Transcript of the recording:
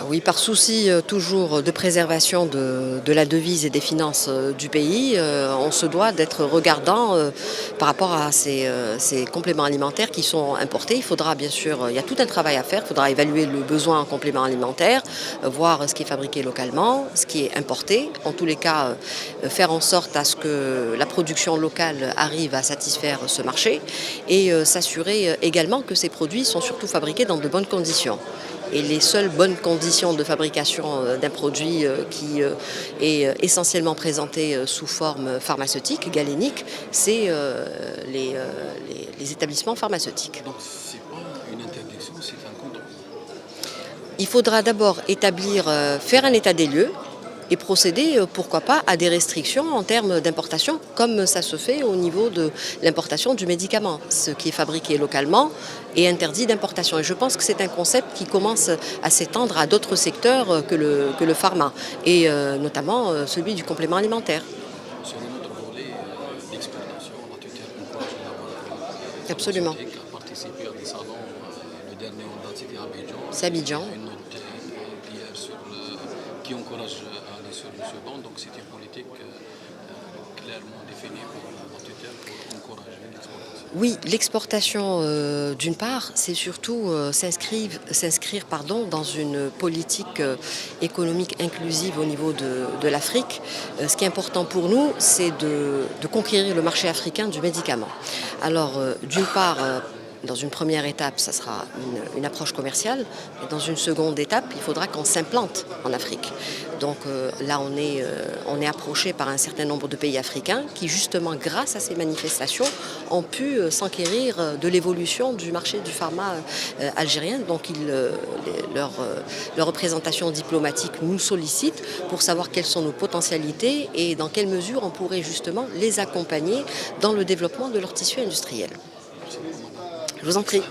Oui, par souci toujours de préservation de la devise et des finances du pays, on se doit d'être regardant par rapport à ces compléments alimentaires qui sont importés. Il faudra bien sûr, il y a tout un travail à faire, il faudra évaluer le besoin en compléments alimentaires, voir ce qui est fabriqué localement, ce qui est importé. En tous les cas, faire en sorte à ce que la production locale arrive à satisfaire ce marché et s'assurer également que ces produits sont surtout fabriqués dans de bonnes conditions. Et les seules bonnes conditions de fabrication d'un produit qui est essentiellement présenté sous forme pharmaceutique, galénique, c'est les établissements pharmaceutiques. Donc c'est pas une interdiction, c'est un contrôle. Il faudra d'abord établir, faire un état des lieux et procéder, pourquoi pas, à des restrictions en termes d'importation, comme ça se fait au niveau de l'importation du médicament. Ce qui est fabriqué localement est interdit d'importation. Et je pense que c'est un concept qui commence à s'étendre à d'autres secteurs que le pharma, et notamment celui du complément alimentaire. Sur un autre volet d'exploitation, la tutelle encourage les laboratoires Absolument. pharmaceutiques à participer à des salons. Le dernier en date, c'était à Abidjan. C'est Il y Abidjan. a une note d'hier qui encourage à aller sur ce banc. Donc c'est une politique clairement définie pour la tutelle pour encourager l'exploitation. Oui, l'exportation, d'une part, c'est surtout s'inscrire dans une politique économique inclusive au niveau de l'Afrique. Ce qui est important pour nous, c'est de conquérir le marché africain du médicament. Alors, d'une part, dans une première étape, ça sera une approche commerciale, et dans une seconde étape, il faudra qu'on s'implante en Afrique. Donc là, on est approché par un certain nombre de pays africains qui, justement, grâce à ces manifestations, ont pu s'enquérir de l'évolution du marché du pharma algérien. Donc leur représentation diplomatique nous sollicite pour savoir quelles sont nos potentialités et dans quelle mesure on pourrait justement les accompagner dans le développement de leur tissu industriel. Je vous en prie.